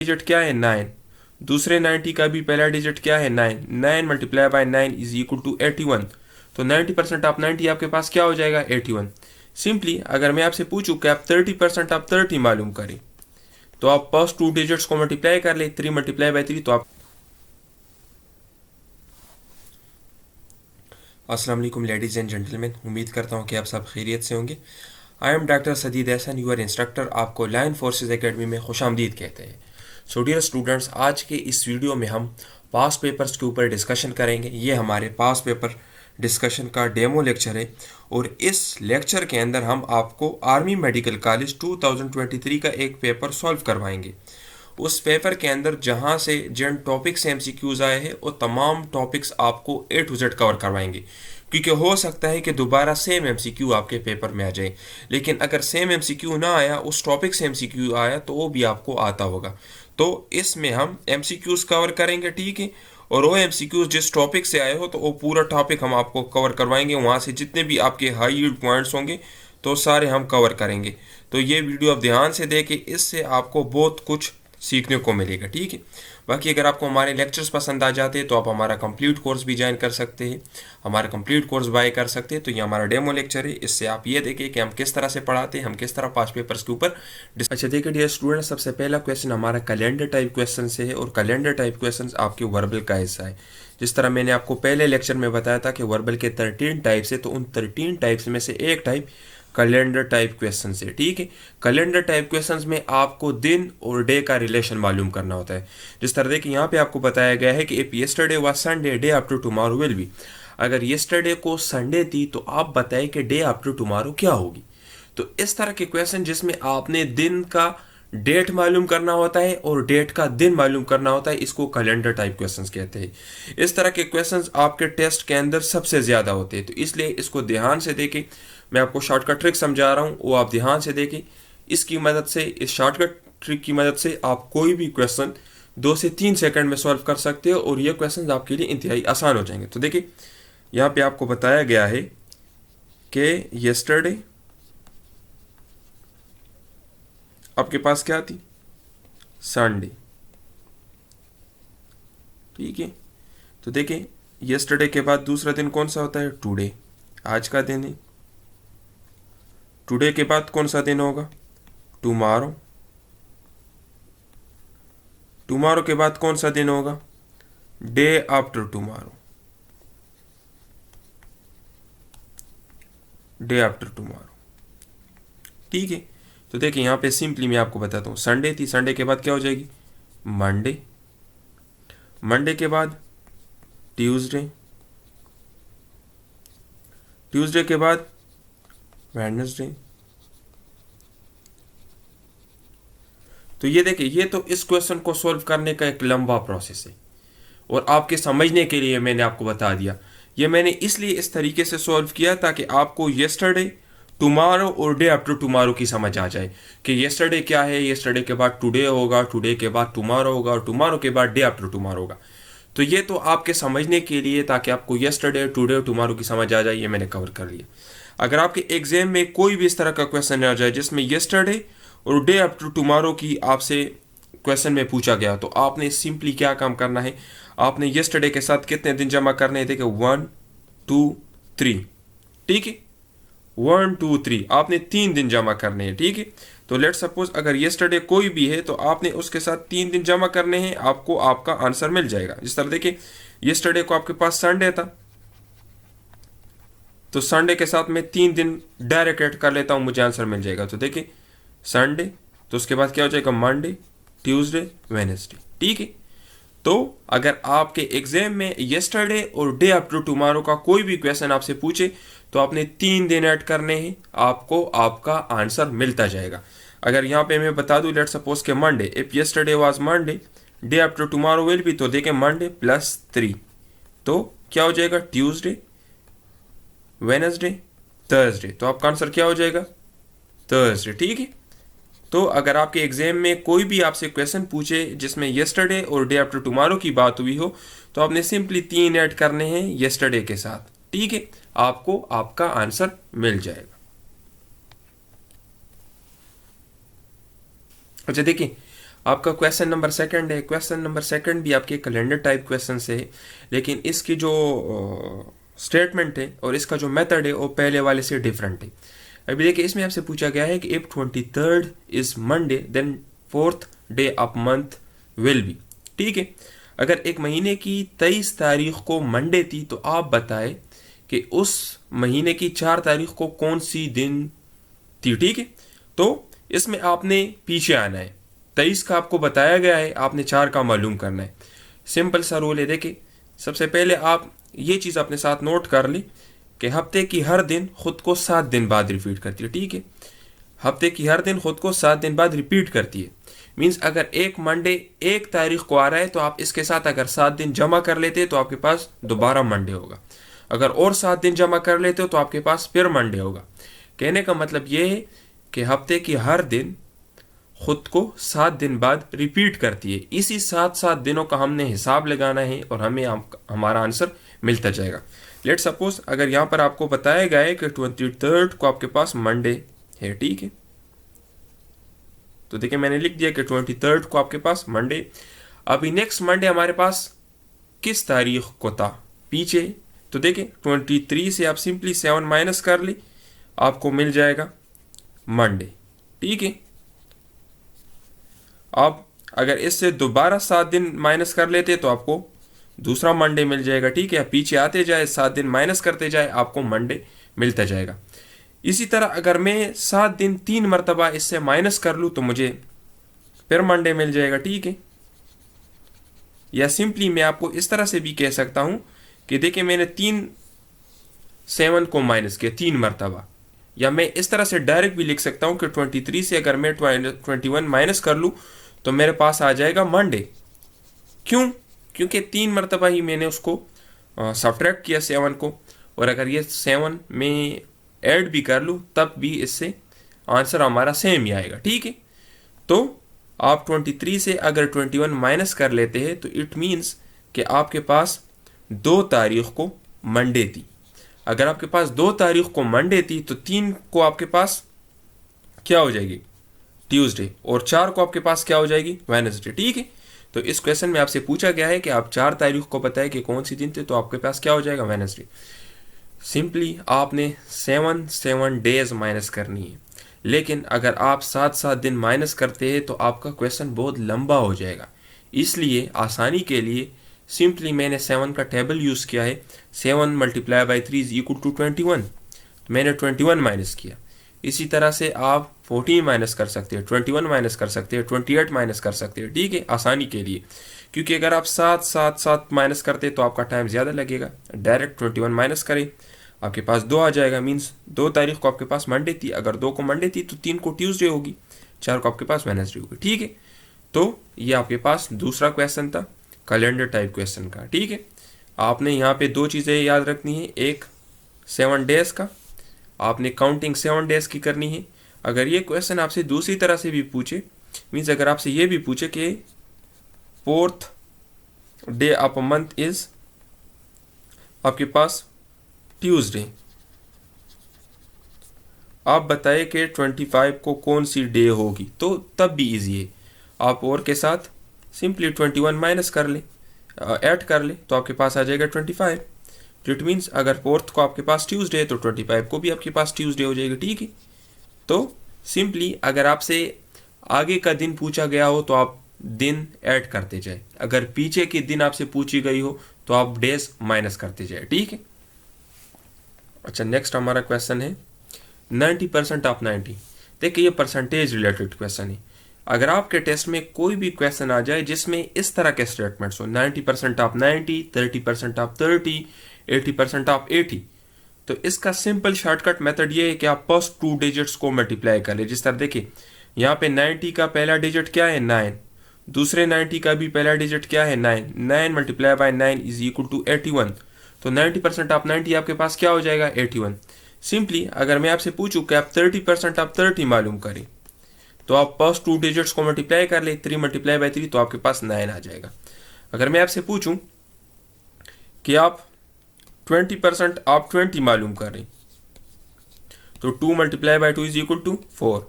Digit क्या है 9, दूसरे 90 का भी पहला डिजिट क्या है 9, 9 multiply by 9 is equal to 81। तो 90% ऑफ 90 आपके पास क्या हो जाएगा 81। सिंपली अगर मैं आपसे पूछूं कि आप 30% ऑफ 30 मालूम करें तो आप फर्स्ट टू डिजिट्स को मल्टीप्लाई कर ले, 3 मल्टीप्लाई बाय 3 तो आप। अस्सलाम वालेकुम लेडीज़ एंड जेंटलमैन, उम्मीद करता हूँ कि आप सब खैरियत से होंगे। I am doctor Sadeed Ehsan, your instructor. आपको लायन फोर्सेस एकेडमी में खुशामदीद कहते हैं। सो डियर स्टूडेंट्स, आज के इस वीडियो में हम पास पेपर्स के ऊपर डिस्कशन करेंगे। ये हमारे पास पेपर डिस्कशन का डेमो लेक्चर है और इस लेक्चर के अंदर हम आपको आर्मी मेडिकल कॉलेज 2023 का एक पेपर सॉल्व करवाएंगे। उस पेपर के अंदर जहां से जिन टॉपिक से एमसीक्यूज आए हैं वो तमाम टॉपिक्स आपको ए टू जेड कवर करवाएंगे, क्योंकि हो सकता है कि दोबारा सेम एमसीक्यू आपके पेपर में आ जाए। लेकिन अगर सेम एमसीक्यू ना आया, उस टॉपिक से एमसीक्यू आया, तो वो भी आपको आता होगा। तो इसमें हम एमसीक्यूज कवर करेंगे, ठीक है। और वो एमसीक्यूज जिस टॉपिक से आए हो तो वो पूरा टॉपिक हम आपको कवर करवाएंगे। वहाँ से जितने भी आपके हाई यील्ड पॉइंट्स होंगे तो सारे हम कवर करेंगे। तो ये वीडियो आप ध्यान से देखें, इससे आपको बहुत कुछ सीखने को मिलेगा, ठीक है। बाकी अगर आपको हमारे लेक्चर्स पसंद आ जाते हैं तो आप हमारा कंप्लीट कोर्स भी ज्वाइन कर सकते हैं, हमारा कंप्लीट कोर्स बाय कर सकते हैं। तो ये हमारा डेमो लेक्चर है, इससे आप ये देखें कि हम किस तरह से पढ़ाते हैं, हम किस तरह पास पेपर्स के ऊपर। अच्छा देखिए डियर स्टूडेंट, सबसे पहला क्वेश्चन हमारा कैलेंडर टाइप क्वेश्चन से है और कैलेंडर टाइप क्वेश्चन आपके वर्बल का हिस्सा है। जिस तरह मैंने आपको पहले लेक्चर में बताया था कि वर्बल के 13 टाइप्स है, तो उन 13 टाइप्स में से एक टाइप कैलेंडर टाइप क्वेश्चन है, ठीक है। कैलेंडर टाइप क्वेश्चंस में आपको दिन और डे का रिलेशन मालूम करना होता है। जिस तरह देखिए यहाँ पे आपको बताया गया है कि if yesterday was Sunday, day after tomorrow will be. अगर यस्टरडे को संडे थी तो आप बताएं कि डे आफ्टर टुमारो क्या होगी। तो इस तरह के क्वेश्चन जिसमें आपने दिन का डेट मालूम करना होता है और डेट का दिन मालूम करना होता है, इसको कैलेंडर टाइप क्वेश्चंस कहते हैं। इस तरह के क्वेश्चंस आपके टेस्ट के अंदर सबसे ज़्यादा होते हैं, तो इसलिए इसको ध्यान से देखें। मैं आपको शॉर्टकट ट्रिक समझा रहा हूँ, वो आप ध्यान से देखें। इसकी मदद से, इस शॉर्टकट ट्रिक की मदद से आप कोई भी क्वेश्चन 2 से 3 सेकंड में सॉल्व कर सकते हो और ये क्वेश्चन आपके लिए इंतहाई आसान हो जाएंगे। तो देखिए यहाँ पे आपको बताया गया है कि यस्टरडे आपके पास क्या थी, संडे, ठीक है। तो देखिए यस्टरडे के बाद दूसरा दिन कौन सा होता है, टुडे, आज का दिन है। टुडे के बाद कौन सा दिन होगा, टुमारो। टुमारो के बाद कौन सा दिन होगा, day after tomorrow. Day after tomorrow, ठीक है। तो देखिए यहाँ पे सिंपली मैं आपको बताता हूँ, संडे थी, संडे के बाद क्या हो जाएगी, मंडे। मंडे के बाद ट्यूसडे। ट्यूसडे के बाद वेडनेसडे। तो ये देखिए, ये तो इस क्वेश्चन को सॉल्व करने का एक लंबा प्रोसेस है और आपके समझने के लिए मैंने आपको बता दिया। ये मैंने इसलिए इस तरीके से सॉल्व किया ताकि आपको यस्टरडे, टुमारो और डे आफ्टर टुमारो की समझ आ जाए कि यस्टरडे क्या है, यस्टरडे के बाद टुडे होगा, टुडे के बाद टुमारो होगा और टुमारो के बाद डे आफ्टर टुमारो होगा। तो ये तो आपके समझने के लिए, ताकि आपको यस्टरडे, टुडे और टुमारो की समझ आ जाए, ये मैंने कवर कर लिया। अगर आपके एग्जाम में कोई भी इस तरह का क्वेश्चन आ जाए जिसमें यस्टरडे और डे आफ्टर टुमारो की आपसे क्वेश्चन में पूछा गया, तो आपने सिंपली क्या काम करना है, आपने यस्टरडे के साथ कितने दिन जमा करने हैं, देखिए 1 2 3, ठीक है। 1 2 3 आपने 3 दिन जमा करने हैं, ठीक है। तो लेट सपोज अगर यस्टरडे कोई भी है तो आपने उसके साथ 3 दिन जमा करने हैं, आपको आपका आंसर मिल जाएगा। जिस तरह देखिए यस्टरडे को आपके पास संडे था, तो संडे के साथ मैं 3 दिन डायरेक्ट ऐड कर लेता हूं, मुझे आंसर मिल जाएगा। तो देखिए संडे, तो उसके बाद क्या हो जाएगा, मंडे, ट्यूसडे, वेडनेसडे, ठीक है। तो अगर आपके एग्जाम में यस्टरडे और डे आफ्टर टुमारो का कोई भी क्वेश्चन आपसे पूछे तो आपने 3 दिन ऐड करने हैं, आपको आपका आंसर मिलता जाएगा। अगर यहाँ पे मैं बता दूं, लेट सपोज के Monday, if yesterday was Monday, day after tomorrow will be, तो देखें मंडे +3, तो क्या हो जाएगा, ट्यूसडे, वेडनेसडे, थर्सडे। तो आपका आंसर क्या हो जाएगा, थर्सडे, ठीक है। तो अगर आपके एग्जाम में कोई भी आपसे क्वेश्चन पूछे जिसमें यस्टरडे और डे आफ्टर टुमारो की बात हुई हो, तो आपने सिंपली 3 ऐड करने हैं यस्टरडे के साथ, ठीक है। आपको आपका आंसर मिल जाएगा। अच्छा देखिए, आपका क्वेश्चन नंबर सेकंड है। क्वेश्चन नंबर सेकंड भी आपके कैलेंडर टाइप क्वेश्चन से है, लेकिन इसकी जो स्टेटमेंट है और इसका जो मेथड है वो पहले वाले से डिफरेंट है। अभी देखिए, इसमें आपसे पूछा गया है कि if 23rd is Monday then fourth day of month will be. ठीक है, अगर एक महीने की 23 तारीख को मंडे थी तो आप बताएं कि उस महीने की 4 तारीख को कौन सी दिन थी। ठीक है, तो इसमें आपने पीछे आना है। 23 का आपको बताया गया है, आपने 4 का मालूम करना है। सिंपल सा रूल है। देखिए, सबसे पहले आप ये चीज़ अपने साथ नोट कर ली कि हफ्ते की हर दिन खुद को 7 दिन बाद रिपीट करती है। ठीक है, हफ्ते की हर दिन खुद को 7 दिन बाद रिपीट करती है। मीन्स अगर एक मंडे 1 तारीख को आ रहा है तो आप इसके साथ अगर 7 दिन जमा कर लेते तो आपके पास दोबारा मंडे होगा। अगर और 7 दिन जमा कर लेते हो तो आपके पास फिर मंडे होगा। कहने का मतलब ये है कि हफ्ते की हर दिन खुद को 7 दिन बाद रिपीट करती है। इसी 7 दिनों का हमने हिसाब लगाना है और हमें हमारा आंसर मिलता जाएगा। लेट सपोज अगर यहाँ पर आपको बताया गया है कि 23rd को आपके पास मंडे है। ठीक है, तो देखिए मैंने लिख दिया कि 23rd को आपके पास मंडे। अभी नेक्स्ट मंडे हमारे पास किस तारीख को था पीछे, तो देखिए 23 से आप सिंपली 7 माइनस कर ली, आपको मिल जाएगा मंडे। ठीक है, आप अगर इससे दोबारा 7 दिन माइनस कर लेते तो आपको दूसरा मंडे मिल जाएगा। ठीक है, पीछे आते जाए 7 दिन माइनस करते जाए, आपको मंडे मिलता जाएगा। इसी तरह अगर मैं 7 दिन 3 मरतबा इससे माइनस कर लूँ तो मुझे फिर मंडे मिल जाएगा। ठीक है, या सिंपली मैं आपको इस तरह से भी कह सकता हूँ कि देखिए मैंने 7 को माइनस किया 3 मरतबा, या मैं इस तरह से डायरेक्ट भी लिख सकता हूँ कि 23 से अगर मैं 21 माइनस कर लूँ तो मेरे पास आ जाएगा मंडे। क्यों? क्योंकि 3 मरतबा ही मैंने उसको सब्ट्रैक्ट किया 7 को, और अगर ये 7 में ऐड भी कर लूँ तब भी इससे आंसर हमारा सेम ही आएगा। ठीक है, तो आप 23 से अगर 21 माइनस कर लेते हैं तो इट मीन्स कि आपके पास 2 तारीख को मंडे थी। अगर आपके पास 2 तारीख को मंडे थी तो 3 को आपके पास क्या हो जाएगी, ट्यूसडे, और 4 को आपके पास क्या हो जाएगी, वेडनेसडे। ठीक है, तो इस क्वेश्चन में आपसे पूछा गया है कि आप 4 तारीख को बताएं कि कौन सी दिन थे, तो आपके पास क्या हो जाएगा, वेडनेसडे। सिंपली आपने 7 डेज माइनस करनी है, लेकिन अगर आप 7 दिन माइनस करते हैं तो आपका क्वेश्चन बहुत लंबा हो जाएगा। इसलिए आसानी के लिए सिंपली मैंने 7 का टेबल यूज़ किया है। 7 multiply by 3 is equal to 21, मैंने 21 माइनस किया। इसी तरह से आप 14 माइनस कर सकते हैं, 21 माइनस कर सकते हैं, 28 माइनस कर सकते हैं। ठीक है, आसानी के लिए, क्योंकि अगर आप 7 माइनस करते तो आपका टाइम ज़्यादा लगेगा। डायरेक्ट 21 माइनस करें, आपके पास 2 आ जाएगा। मीन्स 2 तारीख को आपके पास मंडे थी, अगर 2 को मंडे थी तो 3 को ट्यूसडे होगी, 4 को आपके पास वेडनेसडे होगी। ठीक है, तो ये आपके पास दूसरा क्वेश्चन था कैलेंडर टाइप क्वेश्चन का। ठीक है, आपने यहाँ पे 2 चीज़ें याद रखनी है। एक 7 डेज का, आपने काउंटिंग 7 डेज की करनी है। अगर ये क्वेश्चन आपसे दूसरी तरह से भी पूछे, मीन्स अगर आपसे ये भी पूछे कि 4th day of a month is आपके पास ट्यूसडे, आप बताएं कि 25 को कौन सी डे होगी, तो तब भी इजी है। आप और के साथ सिंपली 21 माइनस कर ले, ऐड कर ले, तो आपके पास आ जाएगा 25। तो इट मीन्स अगर 4th को आपके पास ट्यूसडे है तो 25 को भी आपके पास ट्यूसडे हो जाएगी। ठीक है, तो सिंपली अगर आपसे आगे का दिन पूछा गया हो तो आप दिन ऐड करते जाए, अगर पीछे के दिन आपसे पूछी गई हो तो आप डेज माइनस करते जाए। ठीक है, अच्छा नेक्स्ट हमारा क्वेश्चन है 90% ऑफ 90। देखिए ये परसेंटेज रिलेटेड क्वेश्चन है। अगर आपके टेस्ट में कोई भी क्वेश्चन आ जाए जिसमें इस तरह के स्टेटमेंट्स हो, 90% ऑफ 90, 30% ऑफ 30, 80% ऑफ 80, तो इसका सिंपल शॉर्टकट मेथड ये है कि आप फर्स्ट 2 डिजिट्स को मल्टीप्लाई कर ले। जिस तरह देखिए यहाँ पे 90 का पहला डिजिट क्या है, 9, दूसरे 90 का भी पहला डिजिट क्या है, 9, 9 multiply by 9 is equal to 81, तो 90% ऑफ 90 आपके पास क्या हो जाएगा, 81। सिंपली अगर मैं आपसे पूछूं कि आप 30% ऑफ 30 मालूम करें, तो आप फर्स्ट 2 डिजिट्स को मल्टीप्लाई कर ले, 3 मल्टीप्लाई बाई 3, तो आपके पास 9 आ जाएगा। अगर मैं आपसे पूछूं कि आप 20% ऑफ 20 मालूम करें, तो 2 multiply by 2 is equal to 4।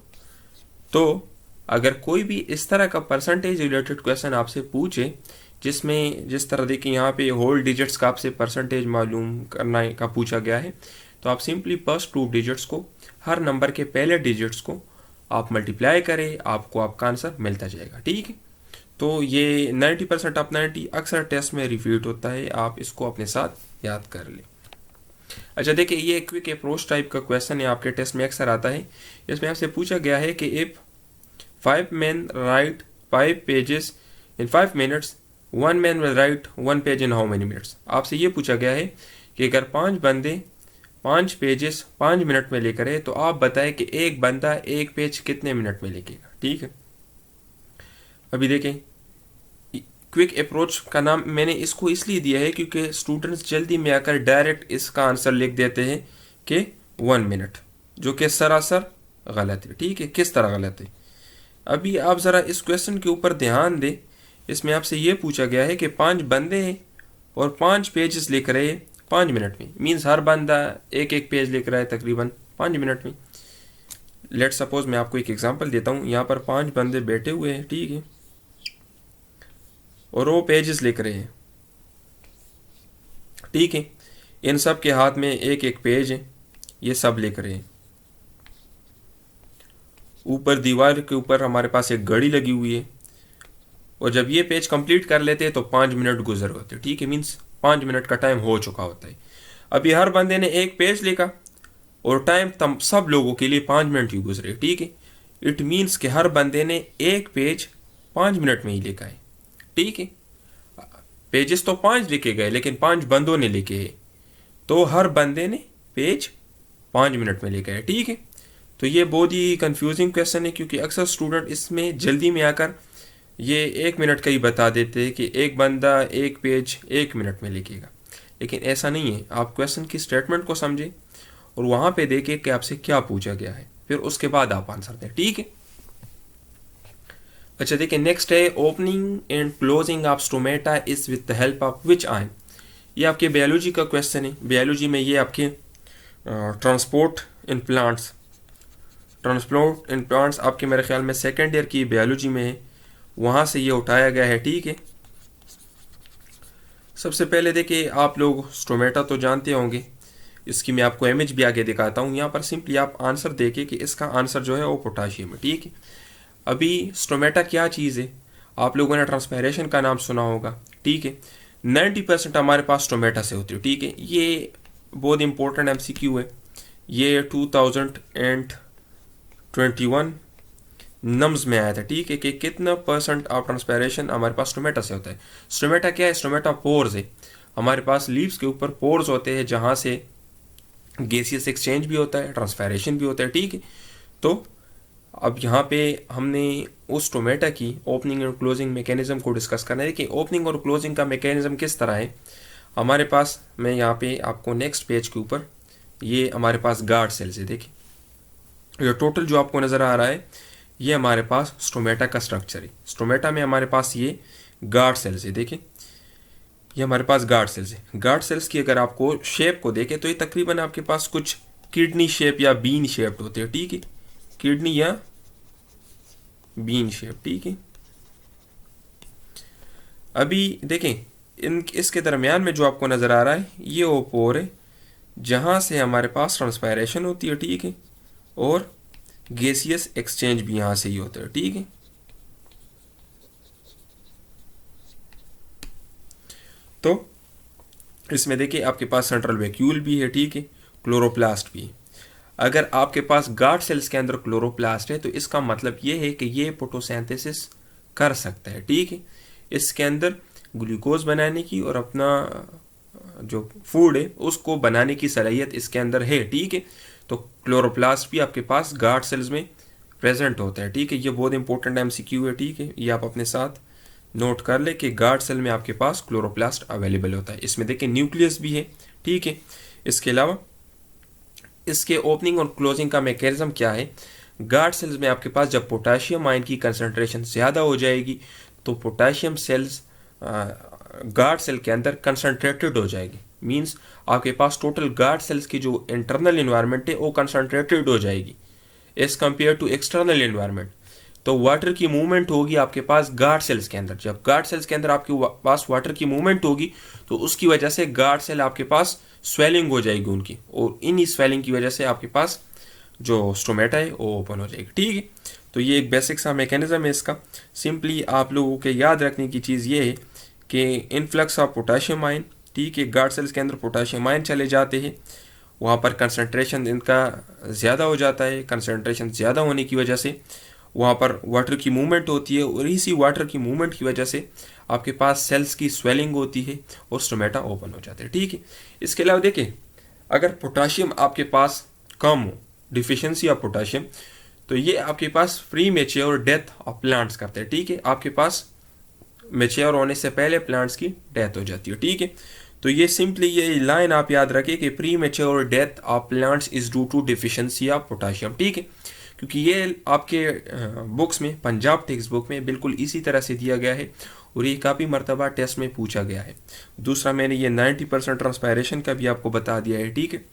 तो अगर कोई भी इस तरह का परसेंटेज रिलेटेड क्वेश्चन आपसे पूछे, जिसमें जिस तरह देखिए यहाँ पे होल डिजिट्स का आपसे परसेंटेज मालूम करना का पूछा गया है, तो आप सिंपली फर्स्ट 2 डिजिट्स को, हर नंबर के पहले डिजिट्स को आप मल्टीप्लाई करें, आपको आपका आंसर मिलता जाएगा। ठीक है, तो ये 90% ऑफ 90 अक्सर टेस्ट में रिपीट होता है, आप इसको अपने साथ याद कर लें। अच्छा देखिए, ये क्विक अप्रोच टाइप का क्वेश्चन है, आपके टेस्ट में अक्सर आता है। इसमें आपसे पूछा गया है कि if 5 men write 5 pages in 5 minutes, 1 man will write 1 page in how many minutes? आपसे ये पूछा गया है कि अगर 5 बंदे 5 पेजेस 5 मिनट में लेकर आए, तो आप बताएं कि एक बंदा एक पेज कितने मिनट में लिखेगा। ठीक है, अभी देखें, क्विक अप्रोच का नाम मैंने इसको इसलिए दिया है क्योंकि स्टूडेंट्स जल्दी में आकर डायरेक्ट इसका आंसर लिख देते हैं कि 1 मिनट, जो कि सरासर गलत है। ठीक है, किस तरह गलत है, अभी आप ज़रा इस क्वेश्चन के ऊपर ध्यान दें। इसमें आपसे ये पूछा गया है कि 5 बंदे हैं और 5 पेजेस लिख रहे हैं 5 मिनट में, मीन्स हर बंदा एक एक पेज लिख रहा है तकरीबन 5 मिनट में। लेट सपोज मैं आपको एक एग्जांपल देता हूँ, यहाँ पर 5 बंदे बैठे हुए हैं, ठीक है, और वो पेजेस लिख रहे हैं। ठीक है, इन सब के हाथ में एक एक पेज है, ये सब लिख रहे हैं। ऊपर दीवार के ऊपर हमारे पास एक घड़ी लगी हुई है, और जब ये पेज कंप्लीट कर लेते हैं तो 5 मिनट गुजर होते हैं। ठीक है, मीन्स 5 मिनट का टाइम हो चुका होता है। अभी हर बंदे ने एक पेज लिखा और टाइम तम सब लोगों के लिए 5 मिनट ही गुजरे। ठीक है, इट मीन्स कि हर बंदे ने एक पेज 5 मिनट में ही लिखा है। ठीक है, पेजेस तो 5 लिखे गए लेकिन 5 बंदों ने लिखे हैं, तो हर बंदे ने पेज 5 मिनट में लिखा है। ठीक है, तो ये बहुत ही कंफ्यूजिंग क्वेश्चन है क्योंकि अक्सर स्टूडेंट इसमें जल्दी में आकर ये 1 मिनट का ही बता देते हैं कि एक बंदा एक पेज 1 मिनट में लिखेगा, लेकिन ऐसा नहीं है। आप क्वेश्चन की स्टेटमेंट को समझें और वहाँ पे देखें कि आपसे क्या पूछा गया है, फिर उसके बाद आप आंसर दें। ठीक है, अच्छा देखिए, नेक्स्ट है opening and closing of stomata is with the help of which ion. ये आपके बायोलॉजी का क्वेश्चन है। बायोलॉजी में ये आपके ट्रांसपोर्ट इन प्लांट्स आपके मेरे ख्याल में सेकेंड ईयर की बायोलॉजी में है, वहाँ से ये उठाया गया है। ठीक है, सबसे पहले देखिए, आप लोग स्टोमेटा तो जानते होंगे, इसकी मैं आपको इमेज भी आगे दिखाता हूँ। यहाँ पर सिंपली आप आंसर देखिए कि इसका आंसर जो है वो पोटाशियम है। ठीक है, अभी स्टोमेटा क्या चीज़ है, आप लोगों ने ट्रांसपैरेशन का नाम सुना होगा। ठीक है, 90% हमारे पास स्टोमेटा से होती है। ठीक है, ये बहुत इंपॉर्टेंट MCQ है। ये 2021 नम्स में आया था। ठीक है, कि कितना % ऑफ ट्रांसपैरेशन हमारे पास स्टोमेटा से होता है। स्टोमेटा क्या है, स्टोमेटा पोर्स है। हमारे पास लीव्स के ऊपर पोर्स होते हैं जहाँ से गैसियस एक्सचेंज भी होता है, ट्रांसपैरेशन भी होता है। ठीक है, तो अब यहाँ पे हमने उस स्टोमेटा की ओपनिंग और क्लोजिंग मैकेनिज्म को डिस्कस करना है कि ओपनिंग और क्लोजिंग का मैकेनिज्म किस तरह है। हमारे पास, मैं यहाँ पे आपको नेक्स्ट पेज के ऊपर, ये हमारे पास गार्ड सेल्स है। देखिए, ये टोटल जो आपको नज़र आ रहा है, ये हमारे पास स्टोमेटा का स्ट्रक्चर है। स्टोमेटा में हमारे पास ये गार्ड सेल्स है। देखिए, ये हमारे पास गार्ड सेल्स है। गार्ड सेल्स की अगर आपको शेप को देखें तो ये तकरीबन आपके पास कुछ किडनी शेप या बीन शेप्ड होते हैं। ठीक है, किडनी या बीन शेप। ठीक है, अभी देखें, इसके दरमियान में जो आपको नज़र आ रहा है, ये वो पोर है जहाँ से हमारे पास ट्रांसपायरेशन होती है। ठीक है, और गैसियस एक्सचेंज भी यहाँ से ही होता है। ठीक है, तो इसमें देखिए आपके पास सेंट्रल वैक्यूल भी है। ठीक है, क्लोरोप्लास्ट भी है। अगर आपके पास गार्ड सेल्स के अंदर क्लोरोप्लास्ट है तो इसका मतलब ये है कि ये फोटोसिंथेसिस कर सकता है। ठीक है, इसके अंदर ग्लूकोज बनाने की और अपना जो फूड है उसको बनाने की सलाहियत इसके अंदर है। ठीक है, तो क्लोरोप्लास्ट भी आपके पास गार्ड सेल्स में प्रेजेंट होता है। ठीक है, ये बहुत इंपॉर्टेंट MCQ है। ठीक है, ये आप अपने साथ नोट कर ले कि गार्ड सेल में आपके पास क्लोरोप्लास्ट अवेलेबल होता है। इसमें देखिए न्यूक्लियस भी है। ठीक है, इसके अलावा इसके ओपनिंग और क्लोजिंग का मैकेनिज्म क्या है, गार्ड सेल्स में आपके पास जब पोटाशियम आयन की कंसंट्रेशन ज़्यादा हो जाएगी तो पोटाशियम सेल्स गार्ड सेल के अंदर कंसंट्रेटेड हो जाएगी। मींस आपके पास टोटल गार्ड सेल्स की जो इंटरनल इन्वायरमेंट है वो कंसंट्रेटेड हो जाएगी as compared to external environment. तो वाटर की मूवमेंट होगी आपके पास गार्ड सेल्स के अंदर। जब गार्ड सेल्स के अंदर आपके पास वाटर की मूवमेंट होगी तो उसकी वजह से गार्ड सेल आपके पास स्वेलिंग हो जाएगी उनकी, और इन्हीं स्वेलिंग की वजह से आपके पास जो स्टोमेटा है वो ओपन हो जाएगी। ठीक है, तो ये एक बेसिक सा मैकेनिज्म है इसका। सिंपली आप लोगों के याद रखने की चीज़ ये है कि इनफ्लक्स ऑफ पोटाशियम आयन, ठीक है, गार्ड सेल्स के अंदर पोटाशियम आयन चले जाते हैं, वहाँ पर कंसनट्रेशन इनका ज़्यादा हो जाता है। कंसनट्रेशन ज़्यादा होने की वजह से वहाँ पर वाटर की मूवमेंट होती है, और इसी वाटर की मूवमेंट की वजह से आपके पास सेल्स की स्वेलिंग होती है और स्टोमेटा ओपन हो जाते हैं। ठीक है, इसके अलावा देखिए, अगर पोटाशियम आपके पास कम हो, डिफिशियंसी ऑफ पोटाशियम, तो ये आपके पास premature death of plants करते हैं। ठीक है, आपके पास मेच्योर होने से पहले प्लांट्स की डेथ हो जाती है। ठीक है, तो ये सिंपली ये लाइन आप याद रखें कि premature death of plants is due to deficiency of potassium. ठीक है, क्योंकि ये आपके बुक्स में, पंजाब टेक्स्ट बुक में बिल्कुल इसी तरह से दिया गया है, और ये काफ़ी मरतबा टेस्ट में पूछा गया है। दूसरा, मैंने ये 90% ट्रांसपायरेशन का भी आपको बता दिया है। ठीक है,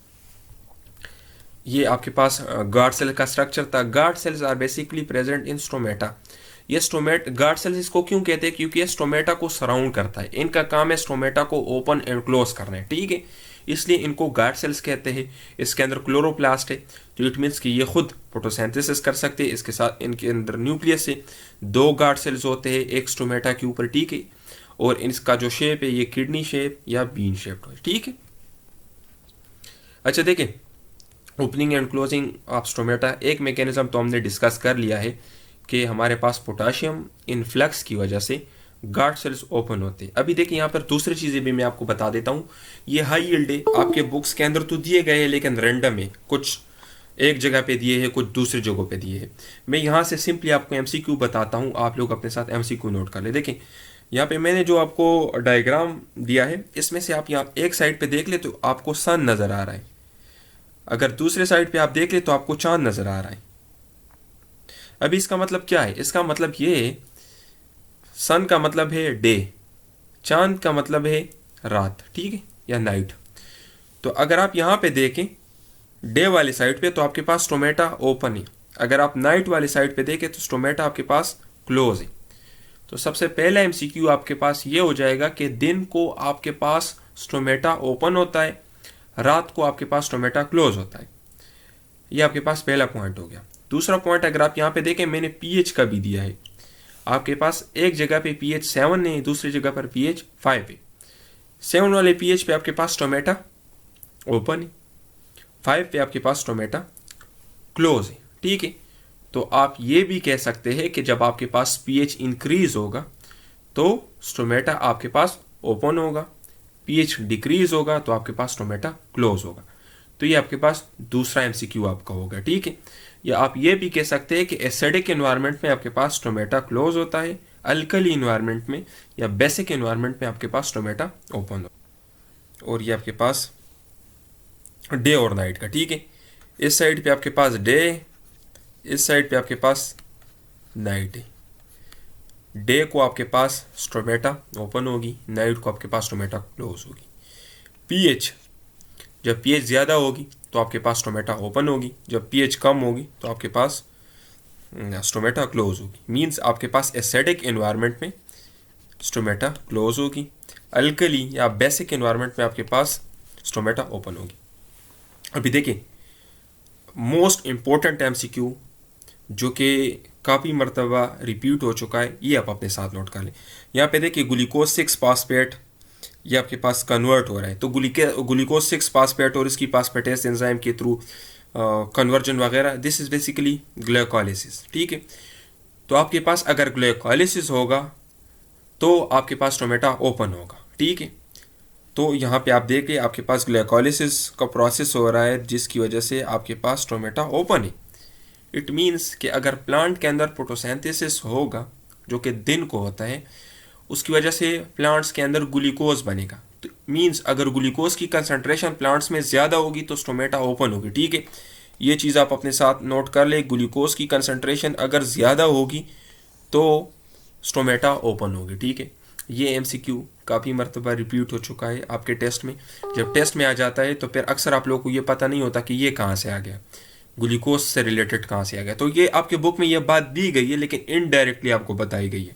ये आपके पास गार्ड सेल का स्ट्रक्चर था। Guard cells are basically present in stomata. ये स्टोमेट गार्ड सेल्स इसको क्यों कहते हैं? क्योंकि ये स्टोमेटा को सराउंड करता है। इनका काम है स्टोमेटा को ओपन एंड क्लोज करना है। ठीक है, इसलिए इनको गार्ड सेल्स कहते हैं। इसके अंदर क्लोरोप्लास्ट है, तो इट मीन्स कि ये खुद फोटोसिंथेसिस कर सकते हैं। इसके साथ इनके अंदर न्यूक्लियस है, 2 गार्ड सेल्स होते हैं एक स्टोमेटा के ऊपर। ठीक है, और इसका जो शेप है ये किडनी शेप या बीन शेप है। ठीक है, अच्छा देखिए, opening and closing of stomata एक मैकेनिज्म तो हमने डिस्कस कर लिया है कि हमारे पास पोटाशियम इनफ्लक्स की वजह से गार्ड सेल्स ओपन होते हैं। अभी देखिए, यहाँ पर दूसरी चीज़ें भी मैं आपको बता देता हूँ। ये हाई यील्ड है, आपके बुक्स के अंदर तो दिए गए हैं लेकिन रैंडम है, कुछ एक जगह पे दिए हैं, कुछ दूसरी जगहों पे दिए हैं। मैं यहाँ से सिंपली आपको एमसीक्यू बताता हूँ, आप लोग अपने साथ एमसीक्यू नोट कर ले। देखें, यहाँ पे मैंने जो आपको डायग्राम दिया है, इसमें से आप यहाँ एक साइड पे देख ले तो आपको सन नज़र आ रहा है, अगर दूसरे साइड पे आप देख ले तो आपको चांद नज़र आ रहा है। अभी इसका मतलब क्या है? इसका मतलब ये है, सन का मतलब है डे, चांद का मतलब है रात, ठीक है, या नाइट। तो अगर आप यहाँ पे देखें डे वाली साइड पे तो आपके पास स्टोमेटा ओपन है, अगर आप नाइट वाली साइड पे देखें तो स्टोमेटा आपके पास क्लोज है। तो सबसे पहला एमसीक्यू आपके पास ये हो जाएगा कि दिन को आपके पास स्टोमेटा ओपन होता है, रात को आपके पास स्टोमेटा क्लोज होता है। ये आपके पास पहला पॉइंट हो गया। दूसरा पॉइंट अगर आप यहाँ पे देखें, मैंने पीएच का भी दिया है। आपके पास एक जगह पे पीएच 7 है, दूसरी जगह पर पीएच 5 है। 7 वाले पीएच पे आपके पास टोमेटा ओपन है, 5 पे आपके पास टोमेटा क्लोज है। ठीक है, तो आप ये भी कह सकते हैं कि जब आपके पास पीएच इंक्रीज होगा तो स्टोमेटा आपके पास ओपन होगा, पीएच डिक्रीज होगा तो आपके पास स्टोमेटा क्लोज होगा। तो ये आपके पास दूसरा एमसीक्यू आपका होगा। ठीक है, या आप ये भी कह सकते हैं कि एसिडिक एनवायरनमेंट में आपके पास स्टोमेटा क्लोज होता है, अल्कली एनवायरनमेंट में या बेसिक एनवायरनमेंट में आपके पास स्टोमेटा ओपन हो। और ये आपके पास डे और नाइट का। ठीक है, इस साइड पे आपके पास डे, इस साइड पे आपके पास नाइट है। डे को आपके पास स्टोमेटा ओपन होगी, नाइट को आपके पास स्टोमेटा क्लोज होगी। पीएच, जब पीएच ज़्यादा होगी तो आपके पास स्टोमेटा ओपन होगी, जब पीएच कम होगी तो आपके पास स्टोमेटा क्लोज होगी। मींस आपके पास एसिडिक एनवायरनमेंट में स्टोमेटा क्लोज होगी, अल्कली या बेसिक एनवायरनमेंट में आपके पास स्टोमेटा ओपन होगी। अभी देखिए, मोस्ट इम्पोर्टेंट एमसीक्यू जो कि काफ़ी मरतबा रिपीट हो चुका है, ये आप अपने साथ नोट कर लें। यहाँ पे देखिए ग्लूकोज 6 फास्फेट ये आपके पास कन्वर्ट हो रहा है, तो ग्लूकोज 6 फास्फेट और इसकी फास्फेटेस एंजाइम के थ्रू कन्वर्जन वगैरह, दिस इज़ बेसिकली ग्लाइकोलाइसिस। ठीक है, तो आपके पास अगर ग्लाइकोलाइसिस होगा तो आपके पास टोमेटा ओपन होगा। ठीक है, तो यहाँ पे आप देखिए आपके पास ग्लाइकोलाइसिस का प्रोसेस हो रहा है जिसकी वजह से आपके पास टोमेटा ओपन है। इट मीन्स कि अगर प्लांट के अंदर फोटोसिंथेसिस होगा जो कि दिन को होता है, उसकी वजह से प्लांट्स के अंदर ग्लूकोज बनेगा। तो मींस अगर ग्लूकोज की कंसंट्रेशन प्लांट्स में ज़्यादा होगी तो स्टोमेटा ओपन होगी। ठीक है, ये चीज़ आप अपने साथ नोट कर ले, ग्लूकोज की कंसंट्रेशन अगर ज़्यादा होगी तो स्टोमेटा ओपन होगी। ठीक है, ये एमसीक्यू काफ़ी मरतबा रिपीट हो चुका है आपके टेस्ट में। जब टेस्ट में आ जाता है तो फिर अक्सर आप लोगों को ये पता नहीं होता कि ये कहाँ से आ गया। ग्लूकोज से रिलेटेड कहाँ से आ गया। तो ये आपके बुक में ये बात दी गई है, लेकिन इनडायरेक्टली आपको बताई गई है।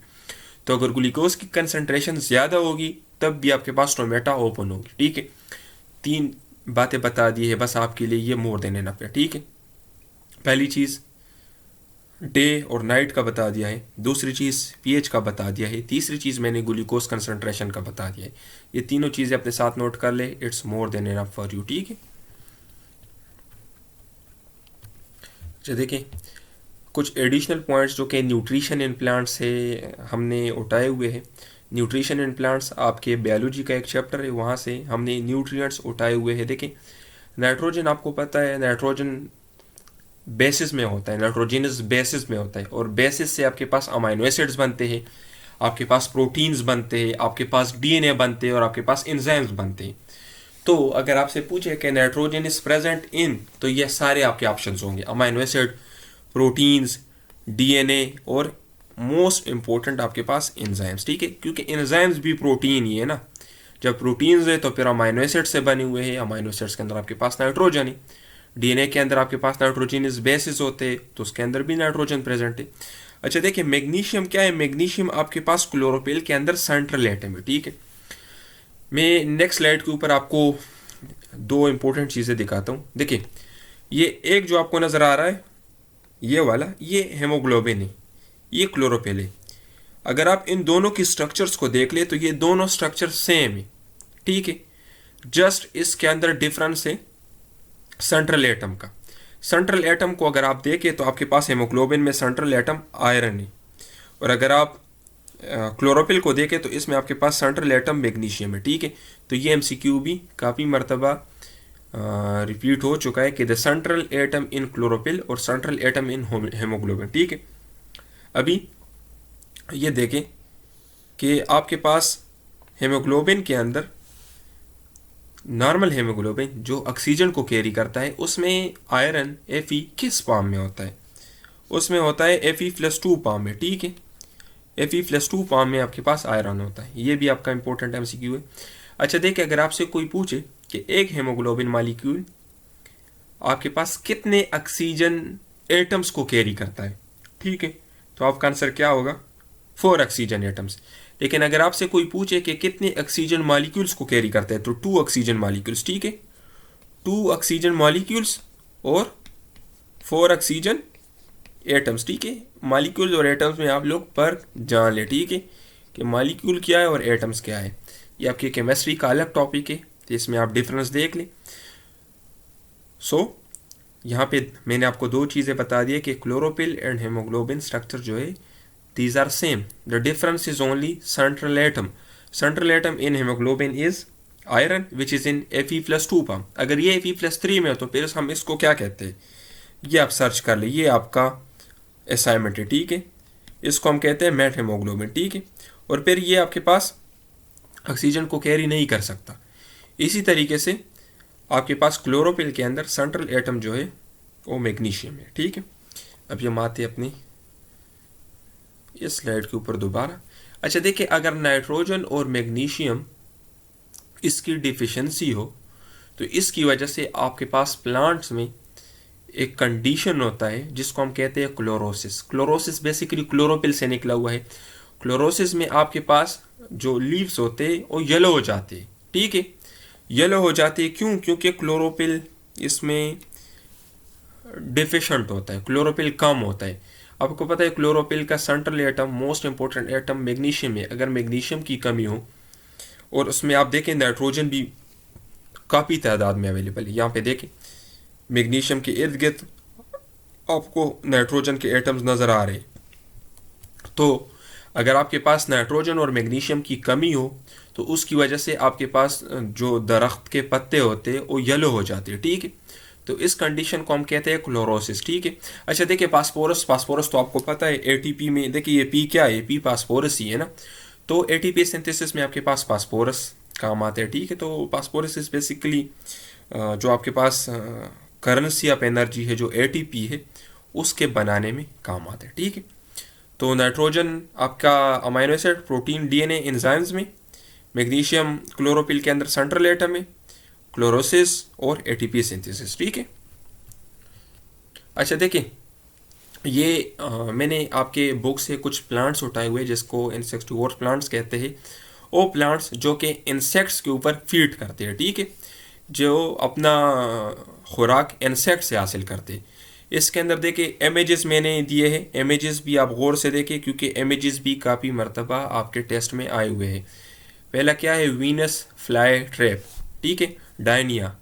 तो अगर ग्लूकोज की कंसंट्रेशन ज़्यादा होगी तब भी आपके पास स्टोमेटा ओपन होगी, ठीक है। 3 बातें बता दी है बस आपके लिए, ये मोर देन इनफ है, ठीक है। पहली चीज़ डे और नाइट का बता दिया है, दूसरी चीज़ पीएच का बता दिया है, तीसरी चीज़ मैंने ग्लूकोज कंसंट्रेशन का बता दिया है। ये तीनों चीज़ें अपने साथ नोट कर ले, it's more than enough for you, ठीक है। अच्छा देखिए, कुछ एडिशनल पॉइंट्स जो कि न्यूट्रिशन इन प्लांट्स से हमने उठाए हुए हैं। न्यूट्रिशन इन प्लांट्स आपके बायोलॉजी का एक चैप्टर है, वहाँ से हमने न्यूट्रिएंट्स उठाए हुए हैं। देखें, नाइट्रोजन आपको पता है नाइट्रोजन बेसिस में होता है, नाइट्रोजनस बेसिस में होता है, और बेसिस से आपके पास अमाइनो एसिड्स बनते हैं, आपके पास प्रोटीन्स बनते हैं, आपके पास डीएनए बनते हैं और आपके पास एंजाइम्स बनते हैं। तो अगर आपसे पूछे कि नाइट्रोजन इज प्रेजेंट इन, तो ये सारे आपके ऑप्शंस होंगे, अमाइनो एसिड, प्रोटीन्स, डीएनए और मोस्ट इंपॉर्टेंट आपके पास एंजाइम्स, ठीक है। क्योंकि एंजाइम्स भी प्रोटीन ही है ना, जब प्रोटीन्स है तो फिर अमाइनो एसिड से बने हुए हैं, अमाइनो एसिड्स के अंदर आपके पास नाइट्रोजन है, डीएनए के अंदर आपके पास नाइट्रोजनस बेसिस होते हैं तो उसके अंदर भी नाइट्रोजन प्रेजेंट है। अच्छा देखिए, मैग्नीशियम क्या है, मैग्नीशियम आपके पास क्लोरोफिल के अंदर सेंट्रल एटम है, ठीक है। मैं नेक्स्ट स्लाइड के ऊपर आपको 2 इंपॉर्टेंट चीज़ें दिखाता हूँ। देखिए, ये एक जो आपको नज़र आ रहा है ये वाला, ये हेमोग्लोबिन है, ये क्लोरोफिल है। अगर आप इन दोनों की स्ट्रक्चर्स को देख ले तो ये दोनों स्ट्रक्चर सेम है, ठीक है। जस्ट इसके अंदर डिफरेंस है सेंट्रल एटम का। सेंट्रल एटम को अगर आप देखें तो आपके पास हेमोग्लोबिन में सेंट्रल एटम आयरन है, और अगर आप क्लोरोफिल को देखें तो इसमें आपके पास सेंट्रल एटम मैग्नीशियम है, ठीक है। तो ये एमसीक्यू भी काफ़ी मरतबा रिपीट हो चुका है कि the central atom in chlorophyll और सेंट्रल एटम इन हेमोग्लोबिन, ठीक है। अभी ये देखें कि आपके पास हेमोग्लोबिन के अंदर नॉर्मल हेमोग्लोबिन जो ऑक्सीजन को कैरी करता है उसमें आयरन Fe किस फॉर्म में होता है, उसमें होता है Fe+2 फॉर्म में, ठीक है। Fe+2 फॉर्म में आपके पास आयरन होता है, ये भी आपका इंपॉर्टेंट एमसीक्यू है। अच्छा देखिए, अगर आपसे कोई पूछे कि एक हेमोग्लोबिन मॉलिक्यूल आपके पास कितने ऑक्सीजन एटम्स को कैरी करता है, ठीक है, तो आपका आंसर क्या होगा, 4 ऑक्सीजन एटम्स। लेकिन अगर आपसे कोई पूछे कि कितने ऑक्सीजन मॉलिक्यूल्स को कैरी करता है तो 2 ऑक्सीजन मॉलिक्यूल्स, ठीक है, 2 ऑक्सीजन मॉलिक्यूल्स और 4 ऑक्सीजन एटम्स, ठीक है। मॉलिक्यूल्स और एटम्स में आप लोग फर्क जान ले, ठीक है, कि मॉलिक्यूल क्या है और एटम्स क्या है। ये आपकी केमिस्ट्री का अलग टॉपिक है, तो इसमें आप डिफरेंस देख लें। यहाँ पे मैंने आपको 2 चीज़ें बता दी है कि क्लोरोफिल एंड हेमोग्लोबिन स्ट्रक्चर जो है these are same, the difference is only central atom. Central atom in hemoglobin is iron which is in Fe+2 form. अगर ये Fe+3 में हो तो फिर हम इसको क्या कहते हैं, ये आप सर्च कर ले, ये आपका असाइनमेंट है, ठीक है। इसको हम कहते हैं मेट हेमोग्लोबिन, ठीक है। और फिर ये आपके पास ऑक्सीजन को कैरी नहीं कर सकता। इसी तरीके से आपके पास क्लोरोफिल के अंदर सेंट्रल एटम जो है वो मैग्नीशियम है, ठीक है। अब ये आते अपनी इस स्लाइड के ऊपर दोबारा। अच्छा देखिए, अगर नाइट्रोजन और मैग्नीशियम इसकी डिफिशिएंसी हो तो इसकी वजह से आपके पास प्लांट्स में एक कंडीशन होता है जिसको हम कहते हैं क्लोरोसिस। क्लोरोसिस बेसिकली क्लोरोफिल से निकला हुआ है। क्लोरोसिस में आपके पास जो लीव्स होते हैं वो येलो हो जाते हैं, ठीक है। येलो हो जाते हैं क्यों, क्योंकि क्लोरोफिल इसमें डिफिशेंट होता है, क्लोरोफिल कम होता है। आपको पता है क्लोरोफिल का central atom most important atom magnesium है। अगर मैग्नीशियम की कमी हो, और उसमें आप देखें नाइट्रोजन भी काफ़ी तादाद में अवेलेबल है, यहाँ पे देखें मैग्नीशियम के इर्द गिर्द आपको नाइट्रोजन के एटम्स नज़र आ रहे हैं। तो अगर आपके पास नाइट्रोजन और मैग्नीशियम की कमी हो तो उसकी वजह से आपके पास जो दरख्त के पत्ते होते हैं वो येलो हो जाते हैं, ठीक है। तो इस कंडीशन को हम कहते हैं क्लोरोसिस, ठीक है। अच्छा देखिए, फास्फोरस, फास्फोरस तो आपको पता है एटीपी में, देखिए ये पी क्या है, पी फास्फोरस ही है ना। तो एटीपी सिंथेसिस में आपके पास फास्फोरस काम आते हैं, ठीक है। तो फास्फोरस इज बेसिकली जो आपके पास करेंसी ऑफ एनर्जी है जो एटीपी है उसके बनाने में काम आते हैं, ठीक है। तो नाइट्रोजन आपका amino acid, protein, DNA, enzymes में, मैग्नीशियम क्लोरोफिल के अंदर सेंट्रल एटम में, क्लोरोसिस और एटीपी सिंथेसिस, ठीक है। अच्छा देखिए, ये मैंने आपके बुक से कुछ प्लांट्स उठाए हुए जिसको इंसेक्टिवोर प्लांट्स कहते हैं। वो प्लांट्स जो कि इंसेक्ट्स के ऊपर फीड करते हैं, ठीक है, जो अपना खुराक इंसेक्ट से हासिल करते हैं। इसके अंदर देखिए इमेजेस मैंने दिए हैं, इमेजेस भी आप गौर से देखें क्योंकि इमेजेस भी काफ़ी मरतबा आपके टेस्ट में आए हुए हैं। पहला क्या है, वीनस फ्लाई ट्रैप, ठीक है, डायनिया,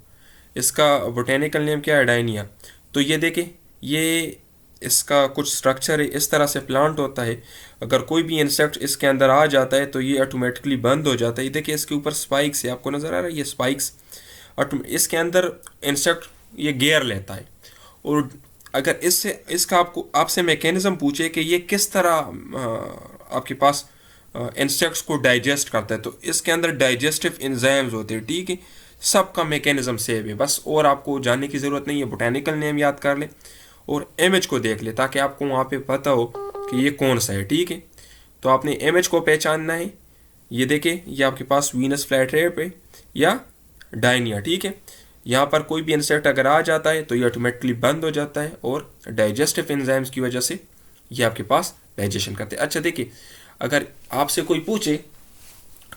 इसका बोटेनिकल नेम क्या है, डायनिया। तो ये देखें, ये इसका कुछ स्ट्रक्चर है, इस तरह से प्लांट होता है। अगर कोई भी इंसेक्ट इसके अंदर आ जाता है तो ये ऑटोमेटिकली बंद हो जाता है। ये देखिए इसके ऊपर स्पाइक्स है, आपको नज़र आ रहा है ये स्पाइक्स। इसके अंदर इंसेक्ट ये गेयर लेता है। और अगर इससे इसका आपको आपसे मैकेनिज्म पूछे कि ये किस तरह आपके पास इंसेक्ट्स को डाइजेस्ट करता है, तो इसके अंदर डाइजेस्टिव एंजाइम्स होते हैं, ठीक है। सबका मैकेनिज्म सेम है, बस और आपको जानने की ज़रूरत नहीं है, बोटेनिकल नेम याद कर ले और इमेज को देख ले ताकि आपको वहाँ पे पता हो कि ये कौन सा है, ठीक है। तो आपने इमेज को पहचानना है। ये देखें, ये आपके पास वीनस फ्लाईट्रेप है या डायनिया, ठीक है। यहाँ पर कोई भी इंसेक्ट अगर आ जाता है तो ये ऑटोमेटिकली बंद हो जाता है और डाइजेस्टिव एंजाइम्स की वजह से ये आपके पास डाइजेशन करते हैं। अच्छा देखिए, अगर आपसे कोई पूछे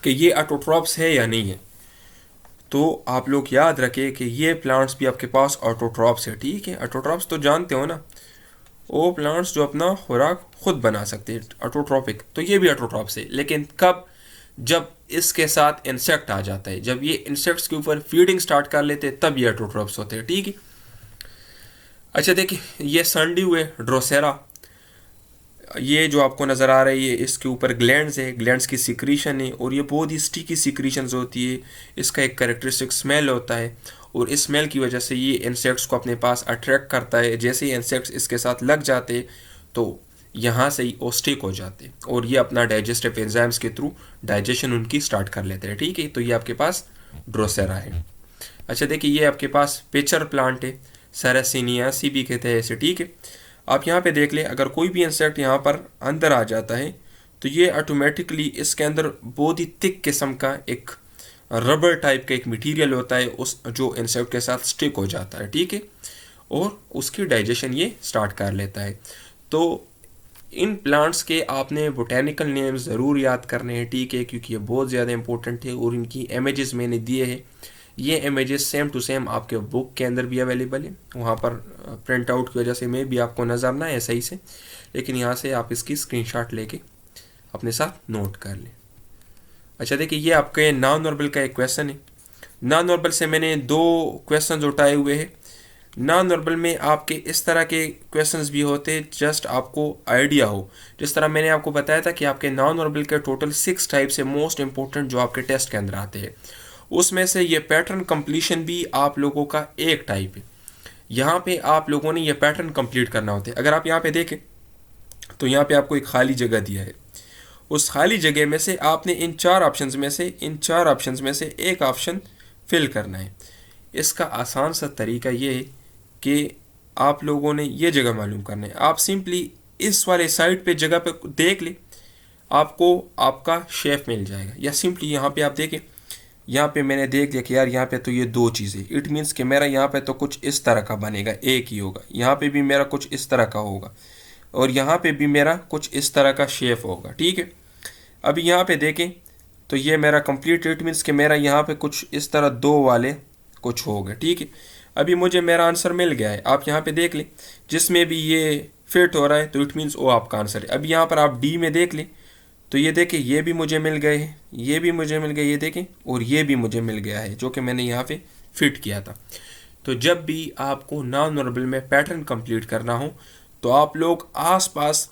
कि ये ऑटोट्रॉप्स है या नहीं है, तो आप लोग याद रखें कि ये प्लांट्स भी आपके पास ऑटोट्रॉप्स है, ठीक है। ऑटोट्रॉप्स तो जानते हो ना, वो प्लांट्स जो अपना खुराक खुद बना सकते हैं, ऑटोट्रॉपिक। तो ये भी ऑटोट्रॉप्स है, लेकिन कब, जब इसके साथ इंसेक्ट आ जाता है, जब ये इंसेक्ट्स के ऊपर फीडिंग स्टार्ट कर लेते हैं तब ये ऑटोट्रॉप्स होते हैं, ठीक है। अच्छा देखिए, ये सनड्यू है, ड्रोसेरा, ये जो आपको नज़र आ रही है इसके ऊपर ग्लैंड्स है, ग्लैंड्स की सिक्रीशन है और ये बहुत ही स्टिकी सिक्रीशंस होती है। इसका एक कैरेक्टरिस्टिक स्मेल होता है और इस स्मेल की वजह से ये इंसेक्ट्स को अपने पास अट्रैक्ट करता है। जैसे ही इंसेक्ट्स इसके साथ लग जाते तो यहाँ से ही वो स्टिक हो जाते और ये अपना डाइजेस्टिव एंजाइम्स के थ्रू डाइजेशन उनकी स्टार्ट कर लेते हैं, ठीक है। तो ये आपके पास ड्रोसेरा है। अच्छा देखिए, ये आपके पास पिचर प्लांट है, सैरासिनियासी भी कहते हैं इसे, ठीक है। आप यहाँ पे देख लें, अगर कोई भी इंसेक्ट यहाँ पर अंदर आ जाता है तो ये ऑटोमेटिकली इसके अंदर बहुत ही थिक किस्म का एक रबर टाइप का एक मटेरियल होता है उस जो इंसेक्ट के साथ स्टिक हो जाता है, ठीक है, और उसकी डाइजेशन ये स्टार्ट कर लेता है। तो इन प्लांट्स के आपने बोटेनिकल नेम ज़रूर याद करने हैं, ठीक है, क्योंकि ये बहुत ज़्यादा इंपॉर्टेंट है और इनकी इमेजेस मैंने दिए हैं। ये इमेजेस सेम टू सेम आपके बुक के अंदर भी अवेलेबल है, वहाँ पर प्रिंट आउट की वजह से मैं भी आपको नज़र ना है सही से, लेकिन यहाँ से आप इसकी स्क्रीनशॉट लेके अपने साथ नोट कर लें। अच्छा देखिए, ये आपके नॉन नॉर्मल का एक क्वेश्चन है। नॉन नॉर्मल से मैंने दो क्वेश्चन उठाए हुए हैं। नॉन नॉर्मल में आपके इस तरह के क्वेश्चंस भी होते हैं, जस्ट आपको आइडिया हो। जिस तरह मैंने आपको बताया था कि आपके नॉन नॉर्मल के टोटल 6 टाइप से मोस्ट इंपॉर्टेंट जो आपके टेस्ट के अंदर आते हैं, उसमें से ये पैटर्न कंप्लीशन भी आप लोगों का एक टाइप है। यहाँ पे आप लोगों ने ये पैटर्न कंप्लीट करना होता है। अगर आप यहाँ पे देखें तो यहाँ पे आपको एक खाली जगह दिया है, उस खाली जगह में से आपने इन चार ऑप्शंस में से एक ऑप्शन फिल करना है। इसका आसान सा तरीका ये है कि आप लोगों ने ये जगह मालूम करना है। आप सिंपली इस वाले साइड पे जगह पे देख ले, आपको आपका शेप मिल जाएगा। या सिंपली यहाँ पे आप देखें, यहाँ पे मैंने देख लिया कि यार यहाँ पे तो ये दो चीज़ें, इट मीन्स कि मेरा यहाँ पे तो कुछ इस तरह का बनेगा, एक ही होगा। यहाँ पे भी मेरा कुछ इस तरह का होगा और यहाँ पे भी मेरा कुछ इस तरह का शेप होगा, ठीक है। अभी यहाँ पे देखें तो ये मेरा कंप्लीट, इट मीन्स कि मेरा यहाँ पे कुछ इस तरह दो वाले कुछ हो गए, ठीक है। अभी मुझे मेरा आंसर मिल गया है, आप यहाँ पे देख लें, जिसमें भी ये फिट हो रहा है तो इट मीन्स वो आपका आंसर है। अभी यहाँ पर आप डी में देख लें तो ये देखें, ये भी मुझे मिल गए हैं, ये भी मुझे मिल गए, ये देखें, और ये भी मुझे मिल गया है जो कि मैंने यहाँ पे फिट किया था। तो जब भी आपको नॉन नॉर्मल में पैटर्न कंप्लीट करना हो तो आप लोग आसपास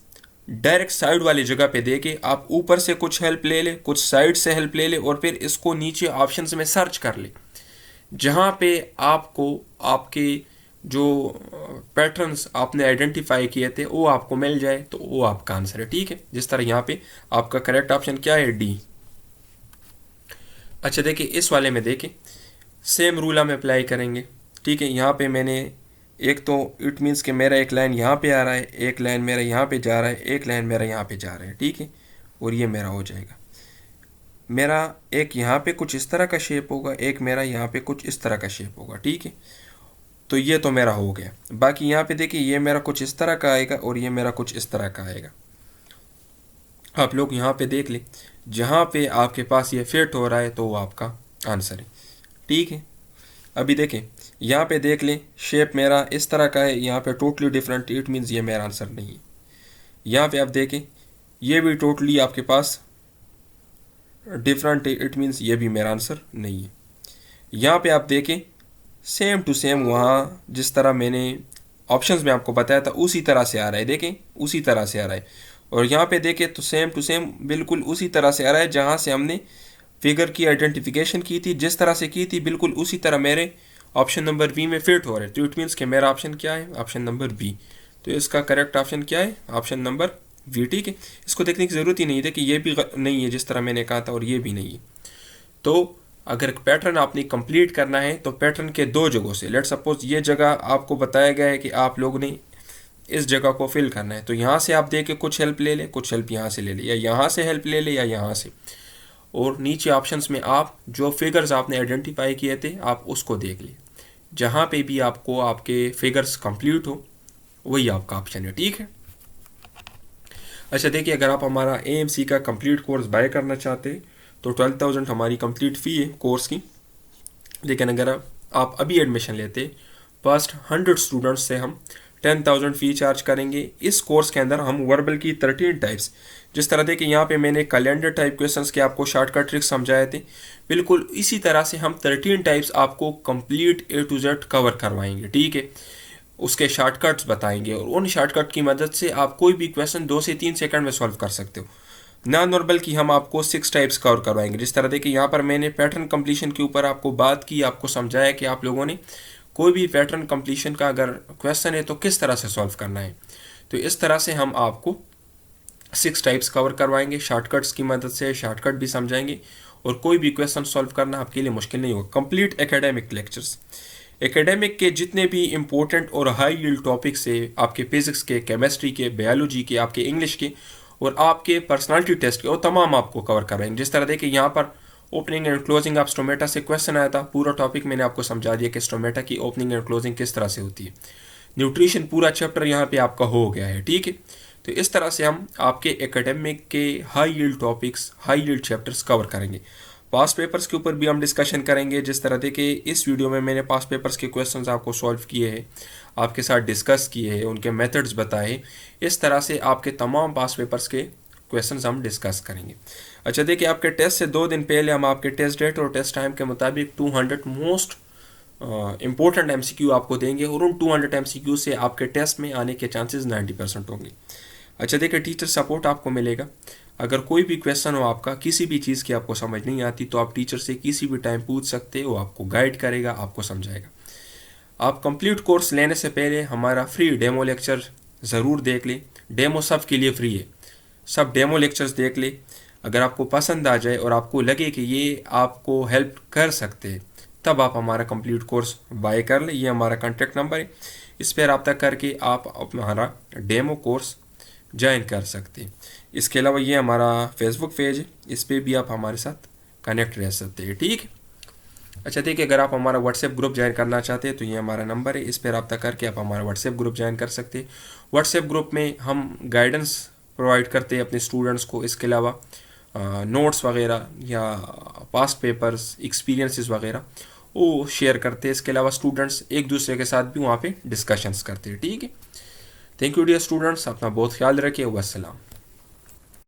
डायरेक्ट साइड वाली जगह पे देके आप ऊपर से कुछ हेल्प ले ले, कुछ साइड से हेल्प ले ले और फिर इसको नीचे ऑप्शंस में सर्च कर ले, जहाँ पे आपको आपके जो पैटर्न्स आपने आइडेंटिफाई किए थे वो आपको मिल जाए तो वो आपका आंसर है, ठीक है। जिस तरह यहाँ पे आपका करेक्ट ऑप्शन क्या है, डी। अच्छा देखिए, इस वाले में देखें, सेम रूल हम अप्लाई करेंगे, ठीक है। यहाँ पे मैंने एक तो इट मीन्स कि मेरा एक लाइन यहाँ पे आ रहा है, एक लाइन मेरा यहाँ पे जा रहा है, एक लाइन मेरा यहाँ पे जा रहा है, ठीक है, और ये मेरा हो जाएगा। मेरा एक यहाँ पे कुछ इस तरह का शेप होगा, एक मेरा यहाँ पे कुछ इस तरह का शेप होगा, ठीक है। तो ये तो मेरा हो गया। बाकी यहाँ पे देखिए ये मेरा कुछ इस तरह का आएगा और ये मेरा कुछ इस तरह का आएगा। आप लोग यहाँ पे देख लें, जहाँ पे आपके पास ये फिट हो रहा है तो वो आपका आंसर है। ठीक है, अभी देखें यहाँ पे देख लें, शेप मेरा इस तरह का है, यहाँ पे टोटली डिफरेंट, इट मीन्स ये मेरा आंसर नहीं है। यहाँ पे आप देखें ये भी टोटली आपके पास डिफरेंट है, इट मीन्स ये भी मेरा आंसर नहीं है। यहाँ पे आप देखें सेम टू सेम वहाँ जिस तरह मैंने ऑप्शंस में आपको बताया था उसी तरह से आ रहा है, देखें उसी तरह से आ रहा है। और यहाँ पे देखें तो सेम टू सेम बिल्कुल उसी तरह से आ रहा है, जहाँ से हमने फिगर की आइडेंटिफिकेशन की थी, जिस तरह से की थी बिल्कुल उसी तरह मेरे ऑप्शन नंबर बी में फिट हो रहा है। तो इट मीन्स कि मेरा ऑप्शन क्या है, ऑप्शन नंबर बी। तो इसका करेक्ट ऑप्शन क्या है, ऑप्शन नंबर बी। ठीक है, इसको देखने की ज़रूरत ही नहीं है कि ये भी नहीं है जिस तरह मैंने कहा था और ये भी नहीं है। तो अगर पैटर्न आपने कंप्लीट करना है तो पैटर्न के दो जगहों से, लेट सपोज ये जगह आपको बताया गया है कि आप लोग ने इस जगह को फिल करना है, तो यहाँ से आप देख के कुछ हेल्प ले लें, कुछ हेल्प यहाँ से ले लें, या यहाँ से हेल्प ले लें या यहाँ से। और नीचे ऑप्शंस में आप जो फिगर्स आपने आइडेंटिफाई किए थे आप उसको देख लें, जहाँ पे भी आपको आपके फिगर्स कंप्लीट हो वही आपका ऑप्शन है। ठीक है, अच्छा देखिए अगर आप हमारा AMC का कंप्लीट कोर्स बाय करना चाहते हैं तो 12,000 हमारी कंप्लीट फ़ी है कोर्स की। लेकिन अगर आप अभी एडमिशन लेते फर्स्ट 100 स्टूडेंट्स से हम 10,000 फ़ी चार्ज करेंगे। इस कोर्स के अंदर हम वर्बल की 13 टाइप्स, जिस तरह देखिए यहाँ पे मैंने कैलेंडर टाइप क्वेश्चंस के आपको शॉर्टकट ट्रिक्स समझाए थे, बिल्कुल इसी तरह से हम 13 टाइप्स आपको complete A to Z cover करवाएंगे। ठीक है, उसके शॉर्टकट्स बताएंगे और उन शॉर्टकट की मदद से आप कोई भी क्वेश्चन 2 से 3 सेकंड में सॉल्व कर सकते हो। नॉन वर्बल की हम आपको 6 टाइप्स कवर करवाएंगे। जिस तरह देखिए यहाँ पर मैंने पैटर्न कंप्लीशन के ऊपर आपको बात की, आपको समझाया कि आप लोगों ने कोई भी पैटर्न कंप्लीशन का अगर क्वेश्चन है तो किस तरह से सॉल्व करना है। तो इस तरह से हम आपको 6 टाइप्स कवर करवाएंगे, शॉर्टकट्स की मदद से शॉर्टकट भी समझाएंगे और कोई भी क्वेश्चन सॉल्व करना आपके लिए मुश्किल नहीं होगा। कंप्लीट एकेडमिक लेक्चर्स, एकेडमिक के जितने भी इंपॉर्टेंट और हाई यील्ड टॉपिक्स है, आपके फिजिक्स के, केमिस्ट्री के, बायोलॉजी के, आपके इंग्लिश के और आपके पर्सनालिटी टेस्ट के, वो तमाम आपको कवर कराएंगे। जिस तरह देखिए यहाँ पर opening and closing of stomata से क्वेश्चन आया था, पूरा टॉपिक मैंने आपको समझा दिया कि स्टोमेटा की ओपनिंग एंड क्लोजिंग किस तरह से होती है। न्यूट्रिशन पूरा चैप्टर यहाँ पे आपका हो गया है। ठीक है, तो इस तरह से हम आपके एकेडमिक के high yield topics, high yield chapters cover करेंगे। पास्ट पेपर्स के ऊपर भी हम डिस्कशन करेंगे। जिस तरह देखिए इस वीडियो में मैंने पास्ट पेपर्स के क्वेश्चंस आपको सॉल्व किए हैं, आपके साथ डिस्कस किए हैं, उनके मेथड्स बताए। इस तरह से आपके तमाम पास्ट पेपर्स के क्वेश्चंस हम डिस्कस करेंगे। अच्छा देखिए आपके टेस्ट से 2 दिन पहले हम आपके टेस्ट डेट और टेस्ट टाइम के मुताबिक 200 मोस्ट इम्पोर्टेंट MCQ आपको देंगे और उन 200 MCQ से आपके टेस्ट में आने के चांसेस 90% होंगे। अच्छा देखिए टीचर सपोर्ट आपको मिलेगा। अगर कोई भी क्वेश्चन हो आपका, किसी भी चीज़ की आपको समझ नहीं आती तो आप टीचर से किसी भी टाइम पूछ सकते हो, आपको गाइड करेगा, आपको समझाएगा। आप कंप्लीट कोर्स लेने से पहले हमारा फ्री डेमो लेक्चर ज़रूर देख लें। डेमो सब के लिए फ्री है, सब डेमो लेक्चर्स देख ले। अगर आपको पसंद आ जाए और आपको लगे कि ये आपको हेल्प कर सकते हैं तब आप हमारा कंप्लीट कोर्स बाय कर लें। ये हमारा कॉन्टैक्ट नंबर है, इस पर रब्ता करके आप हमारा डेमो कोर्स ज्वाइन कर सकते हैं। इसके अलावा ये हमारा फेसबुक पेज है, इस पर भी आप हमारे साथ कनेक्ट रह सकते हैं। ठीक है, अच्छा देखिए अगर आप हमारा व्हाट्सएप ग्रुप ज्वाइन करना चाहते हैं तो ये हमारा नंबर है, इस पर रब्ता करके आप हमारा व्हाट्सएप ग्रुप ज्वाइन कर सकते हैं। व्हाट्सएप ग्रुप में हम गाइडेंस प्रोवाइड करते हैं अपने स्टूडेंट्स को। इसके अलावा नोट्स वगैरह या पास्ट पेपर्स, एक्सपीरियंसेस वगैरह वो शेयर करते हैं। इसके अलावा स्टूडेंट्स एक दूसरे के साथ भी वहाँ पे डिस्कशंस करते हैं। ठीक है, थैंक यू डियर स्टूडेंट्स, अपना बहुत ख्याल रखिए। वस्सलाम।